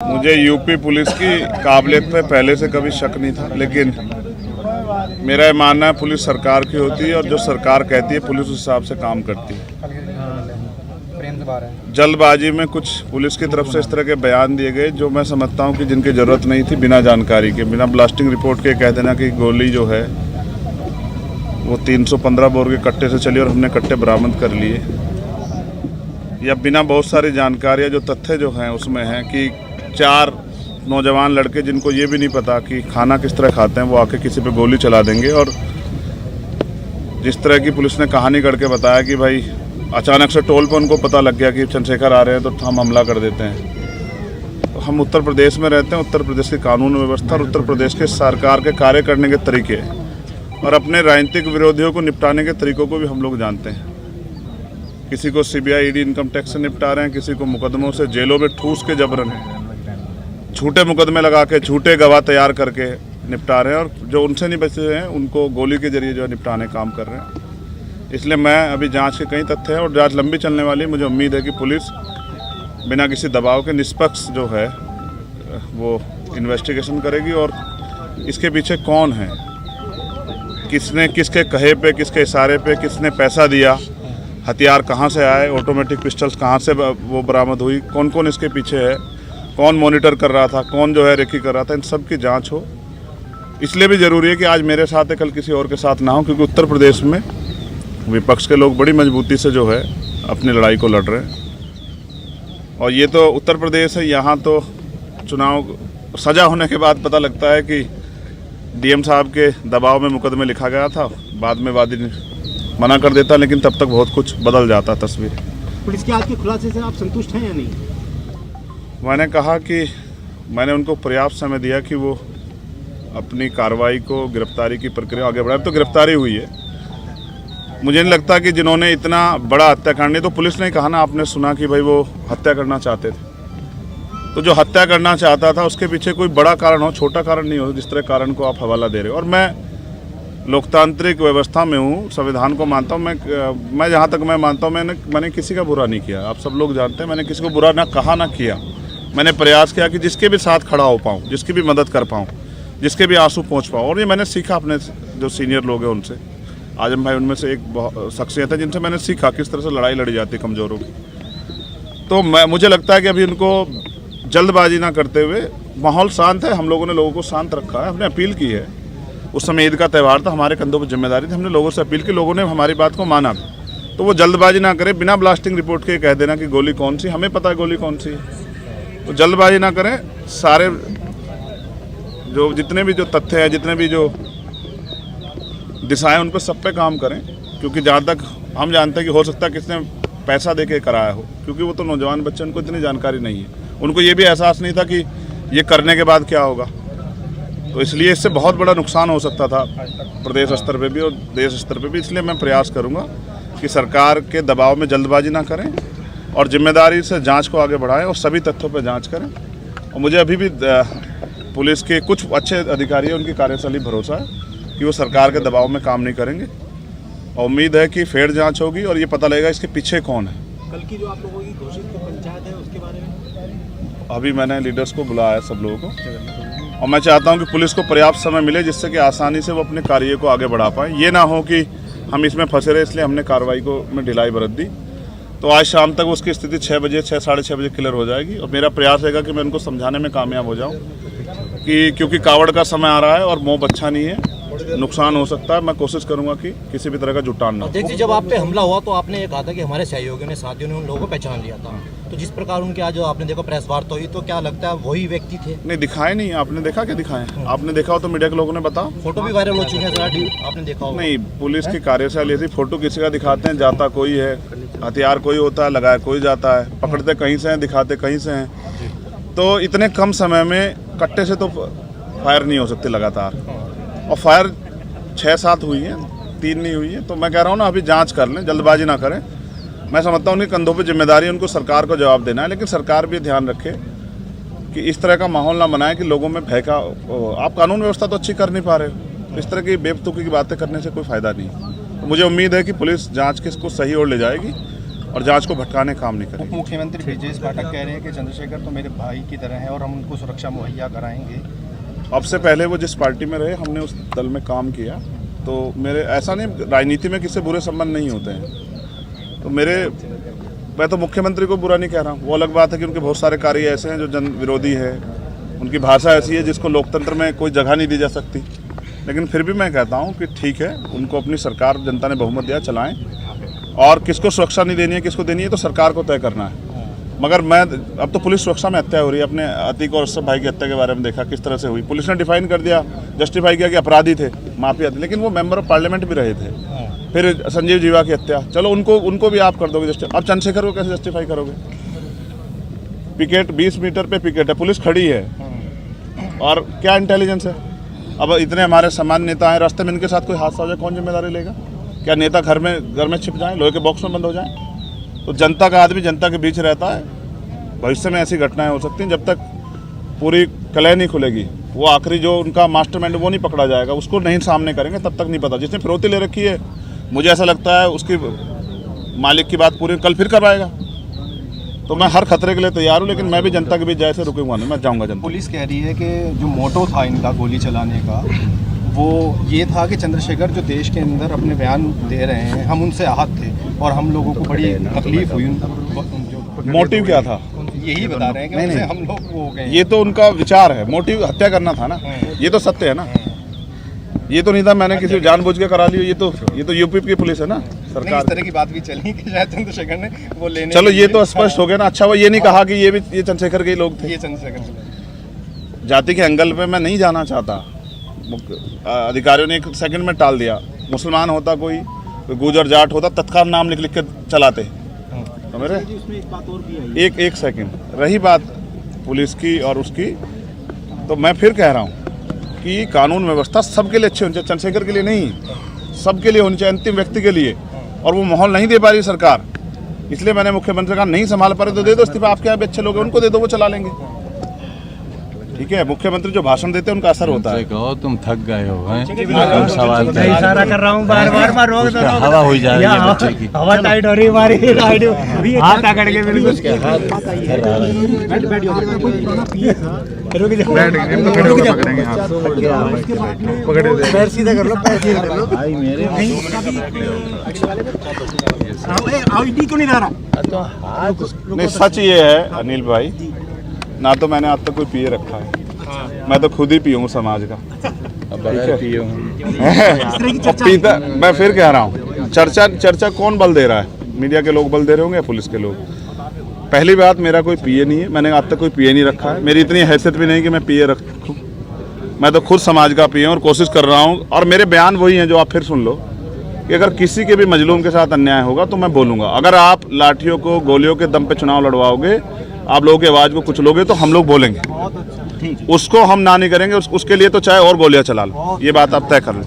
मुझे UP police की काबिलियत पे पहले से कभी शक नहीं था, लेकिन मेरा ये मानना है पुलिस सरकार की होती है और जो सरकार कहती है पुलिस उस हिसाब से काम करती है। जल्दबाजी में कुछ पुलिस की तरफ से इस तरह के बयान दिए गए जो मैं समझता हूँ कि जिनकी ज़रूरत नहीं थी, बिना जानकारी के, बिना ब्लास्टिंग रिपोर्ट के कह देना कि गोली जो है वो 315 बोर के कट्टे से चली और हमने कट्टे बरामद कर लिए, या बिना बहुत सारी जानकारियाँ जो तथ्य जो हैं उसमें हैं कि 4 नौजवान लड़के जिनको ये भी नहीं पता कि खाना किस तरह खाते हैं वो आके किसी पे गोली चला देंगे। और जिस तरह की पुलिस ने कहानी करके बताया कि भाई अचानक से टोल पर उनको पता लग गया कि चंद्रशेखर आ रहे हैं तो हम हमला कर देते हैं। तो हम उत्तर प्रदेश में रहते हैं, उत्तर प्रदेश की कानून व्यवस्था और उत्तर प्रदेश के सरकार के कार्य करने के तरीके और अपने राजनीतिक विरोधियों को निपटाने के तरीकों को भी हम लोग जानते हैं। किसी को सीबीआई ईडी इनकम टैक्स से निपटा रहे हैं, किसी को मुकदमों से जेलों में ठूस के जबरन झूठे मुकदमे लगा के झूठे गवाह तैयार करके निपटा रहे हैं, और जो उनसे नहीं बचे हैं उनको गोली के जरिए जो है निपटाने काम कर रहे हैं। इसलिए मैं अभी जांच के कई तथ्य हैं और जांच लंबी चलने वाली है। मुझे उम्मीद है कि पुलिस बिना किसी दबाव के निष्पक्ष जो है वो इन्वेस्टिगेशन करेगी और इसके पीछे कौन है, किसने किसके कहे पे, किसके इशारे पे किसने पैसा दिया, हथियार कहाँ से आए, ऑटोमेटिक पिस्टल्स कहाँ से वो बरामद हुई, कौन कौन इसके पीछे है, कौन मॉनिटर कर रहा था, कौन जो है रेकी कर रहा था, इन सब की जांच हो। इसलिए भी ज़रूरी है कि आज मेरे साथ है, कल किसी और के साथ ना हो, क्योंकि उत्तर प्रदेश में विपक्ष के लोग बड़ी मजबूती से जो है अपनी लड़ाई को लड़ रहे हैं। और ये तो उत्तर प्रदेश है, यहाँ तो चुनाव सजा होने के बाद पता लगता है कि डीएम साहब के दबाव में मुकदमे लिखा गया था, बाद में वादी मना कर देता, लेकिन तब तक बहुत कुछ बदल जाता तस्वीर। पुलिस के आज के खुलासे से आप संतुष्ट हैं या नहीं? मैंने कहा कि मैंने उनको पर्याप्त समय दिया कि वो अपनी कार्रवाई को, गिरफ्तारी की प्रक्रिया आगे बढ़ाए। तो गिरफ्तारी हुई है। मुझे नहीं लगता कि जिन्होंने इतना बड़ा हत्याकांड, नहीं तो पुलिस ने कहा ना, आपने सुना कि भाई वो हत्या करना चाहते थे, तो जो हत्या करना चाहता था उसके पीछे कोई बड़ा कारण हो, छोटा कारण नहीं हो, जिस तरह कारण को आप हवाला दे रहे हो। और मैं लोकतांत्रिक व्यवस्था में हूँ, संविधान को मानता हूँ। मैं जहाँ तक मैं मानता हूँ मैंने किसी का बुरा नहीं किया। आप सब लोग जानते हैं मैंने किसी को बुरा ना कहा ना किया। मैंने प्रयास किया कि जिसके भी साथ खड़ा हो पाऊँ, जिसकी भी मदद कर पाऊँ, जिसके भी आंसू पहुँच पाऊँ। और ये मैंने सीखा अपने जो सीनियर लोग हैं उनसे। आजम भाई उनमें से एक शख्सियत है जिनसे मैंने सीखा किस तरह से लड़ाई लड़ी जाती है कमज़ोरों की। तो मुझे लगता है कि अभी उनको जल्दबाजी ना करते हुए, माहौल शांत है, हम लोगों ने लोगों को शांत रखा है, हमने अपील की है। उस समय ईद का त्यौहार था, हमारे कंधों पर जिम्मेदारी थी, हमने लोगों से अपील की, लोगों ने हमारी बात को माना। तो वो जल्दबाजी ना करें, बिना ब्लास्टिंग रिपोर्ट के कह देना कि गोली कौन सी, हमें पता है गोली कौन सी है। तो जल्दबाजी ना करें, सारे जो जितने भी जो तथ्य हैं, जितने भी जो दिशाएं, उन पर सब पे काम करें। क्योंकि जहाँ तक हम जानते हैं कि हो सकता है किसने पैसा दे के कराया हो, क्योंकि वो तो नौजवान बच्चे, उनको इतनी जानकारी नहीं है, उनको ये भी एहसास नहीं था कि ये करने के बाद क्या होगा। तो इसलिए इससे बहुत बड़ा नुकसान हो सकता था प्रदेश स्तर पे भी और देश स्तर पे भी। इसलिए मैं प्रयास करूंगा कि सरकार के दबाव में जल्दबाजी ना करें और जिम्मेदारी से जांच को आगे बढ़ाएं और सभी तथ्यों पर जांच करें। और मुझे अभी भी पुलिस के कुछ अच्छे अधिकारी हैं, उनकी कार्यशैली भरोसा है कि वो सरकार के दबाव में काम नहीं करेंगे। और उम्मीद है कि फेयर जाँच होगी और ये पता लगेगा इसके पीछे कौन है। कल की जो आप लोगों की घोषित पंचायत है उसके बारे में अभी मैंने लीडर्स को बुलाया है, सब लोगों को, और मैं चाहता हूं कि पुलिस को पर्याप्त समय मिले जिससे कि आसानी से वो अपने कार्य को आगे बढ़ा पाएँ। ये ना हो कि हम इसमें फंसे रहे, इसलिए हमने कार्रवाई को में ढिलाई बरत दी। तो आज शाम तक उसकी स्थिति 6 बजे, 6 साढ़े 6 बजे क्लियर हो जाएगी। और मेरा प्रयास रहेगा कि मैं उनको समझाने में कामयाब हो जाऊँ कि क्योंकि कावड़ का समय आ रहा है और मोह अच्छा नहीं है, नुकसान हो सकता है। मैं कोशिश करूंगा कि किसी भी तरह का जुटान ना हो। देखिए, जब आप पे हमला हुआ तो आपने ये कहा था कि हमारे सहयोगियों ने, साथियों ने उन लोगों को पहचान लिया था। तो जिस प्रकार उनके आज जो आपने देखा प्रेस वार्ता हुई, तो क्या लगता है वही व्यक्ति थे? नहीं, दिखाए नहीं। आपने देखा क्या दिखाए? आपने देखा हो तो मीडिया के लोगों ने बताओ। फोटो भी वायरल हो चुके हैं, आपने देखा हो? नहीं, पुलिस की कार्यशैली ऐसी, फोटो किसी का दिखाते हैं, जाता कोई है, हथियार कोई होता है, लगाया कोई जाता है, पकड़ते कहीं से हैं, दिखाते कहीं से हैं। तो इतने कम समय में कट्टे से तो फायर नहीं हो सकती लगातार, और फायर 6-7 हुई है, 3 नहीं हुई है। तो मैं कह रहा हूँ ना, अभी जांच कर लें, जल्दबाजी ना करें। मैं समझता हूँ उनके कंधों पे जिम्मेदारी है, उनको सरकार को जवाब देना है, लेकिन सरकार भी ध्यान रखे कि इस तरह का माहौल ना बनाए कि लोगों में भय का। आप कानून व्यवस्था तो अच्छी कर नहीं पा रहे हो, इस तरह की बेवकूफ़ी की बातें करने से कोई फ़ायदा नहीं। तो मुझे उम्मीद है कि पुलिस जाँच के इसको सही ओर ले जाएगी और जांच को भटकाने का काम नहीं करेगी। मुख्यमंत्री ब्रजेश पाठक कह रहे हैं कि चंद्रशेखर तो मेरे भाई की तरह है और हम उनको सुरक्षा मुहैया कराएंगे। अब से पहले वो जिस पार्टी में रहे, हमने उस दल में काम किया, तो मेरे ऐसा नहीं, राजनीति में किसी बुरे संबंध नहीं होते हैं। तो मैं तो मुख्यमंत्री को बुरा नहीं कह रहा हूँ। वो अलग बात है कि उनके बहुत सारे कार्य ऐसे हैं जो जन विरोधी है, उनकी भाषा ऐसी है जिसको लोकतंत्र में कोई जगह नहीं दी जा सकती। लेकिन फिर भी मैं कहता हूँ कि ठीक है, उनको अपनी सरकार, जनता ने बहुमत दिया, चलाएं। और किसको सुरक्षा नहीं देनी है, किसको देनी है, तो सरकार को तय करना है। मगर अब तो पुलिस सुरक्षा में हत्या हो रही है। अपने अतीक और अशरफ भाई की हत्या के बारे में देखा किस तरह से हुई। पुलिस ने डिफाइन कर दिया, जस्टिफाई किया कि अपराधी थे, माफिया थे, लेकिन वो मेंबर ऑफ पार्लियामेंट भी रहे थे। फिर संजीव जीवा की हत्या, चलो उनको भी आप कर दोगे जस्टिफाई। अब चंद्रशेखर को कैसे जस्टिफाई करोगे? पिकेट 20 मीटर पे पिकेट है, पुलिस खड़ी है, और क्या इंटेलिजेंस है? अब इतने हमारे सामान्य नेता हैं, रास्ते में इनके साथ कोई हादसा हो जाए, कौन जिम्मेदारी लेगा? क्या नेता घर में छिप जाएं, लोहे के बॉक्स में बंद हो जाएं? तो जनता का आदमी जनता के बीच रहता है। भविष्य में ऐसी घटनाएं हो सकती हैं। जब तक पूरी कलह नहीं खुलेगी, वो आखिरी जो उनका मास्टरमाइंड वो नहीं पकड़ा जाएगा, उसको नहीं सामने करेंगे, तब तक नहीं पता। जिसने फिरौती ले रखी है, मुझे ऐसा लगता है उसकी मालिक की बात पूरी कल फिर करवाएगा। तो मैं हर खतरे के लिए तैयार हूँ, लेकिन मैं भी जनता के बीच जैसे रुकूंगा नहीं, मैं जाऊँगा जनता। पुलिस कह रही है कि जो मोटो था इनका गोली चलाने का, वो ये था कि चंद्रशेखर जो देश के अंदर अपने बयान दे रहे हैं, हम उनसे आहत थे और हम लोगों को बड़ी तकलीफ हुई। मोटिव क्या था? यही बता रहे हैं कि उनसे हम लोग वो हो गए। ये तो उनका विचार है, मोटिव हत्या करना था ना, ये तो सत्य है ना। ये तो नहीं था मैंने किसी जानबूझ के करा लिया। ये तो यूपी की पुलिस है ना, सरकार। इस तरह की बात भी चली कि शायद चंद्रशेखर ने वो लेने। चलो ये तो स्पष्ट हो गया ना। अच्छा, वो ये नहीं कहा कि ये चंद्रशेखर के ही लोग थे। ये चंद्रशेखर जाति के एंगल पे मैं नहीं जाना चाहता। अधिकारियों ने एक सेकंड में टाल दिया। मुसलमान होता कोई गुजर जाट होता, तत्काल नाम लिख के चलाते। तो मेरे उसमें एक बात और भी आई। एक सेकंड रही बात पुलिस की और उसकी, तो मैं फिर कह रहा हूँ कि कानून व्यवस्था सबके लिए अच्छी होनी चाहिए, चंद्रशेखर के लिए नहीं, सबके लिए होनी चाहिए, अंतिम व्यक्ति के लिए। और वो माहौल नहीं दे पा रही सरकार, इसलिए मैंने मुख्यमंत्री का नहीं संभाल पा रहे तो दे दो इस्तीफा। आपके यहाँ भी अच्छे लोग हैं, उनको दे दो, वो चला लेंगे। ठीक है, मुख्यमंत्री जो भाषण देते हैं उनका असर होता है। कहो तुम थक गए हो, हैं? सवाल इशारा कर रहा हूँ, बार रोक दो। हवा हो जा रही है बच्चे की। हवा टाइट हो रही है हमारी, हाथ आकड़ के बिल्कुल। पैर सीधा कर लो, पैर सीधा कर लो भाई मेरे। आईडी क्यों नहीं रहा? नहीं, सच ये है अनिल भाई, ना तो मैंने आज तक कोई पिए रखा है। मैं तो खुद ही पियूँ समाज का। पीता, मैं फिर कह रहा हूँ, चर्चा कौन बल दे रहा है? मीडिया के लोग बल दे रहे होंगे या पुलिस के लोग? पहली बात, मेरा कोई पिए नहीं है, मैंने आज तक कोई पिए नहीं रखा है। मेरी इतनी हैसियत भी नहीं कि मैं पिए रखूँ। मैं तो खुद समाज का पिए और कोशिश कर रहा हूँ। और मेरे बयान वही हैं जो आप फिर सुन लो कि अगर किसी के भी मजलूम के साथ अन्याय होगा तो मैं बोलूँगा। अगर आप लाठियों को, गोलियों के दम पे चुनाव लड़वाओगे, आप लोगों की आवाज़ को कुचलोगे, तो हम लोग बोलेंगे। उसको हम ना नहीं करेंगे। उसके लिए तो चाहे और गोलियां चला लो, ये बात आप तय कर लें।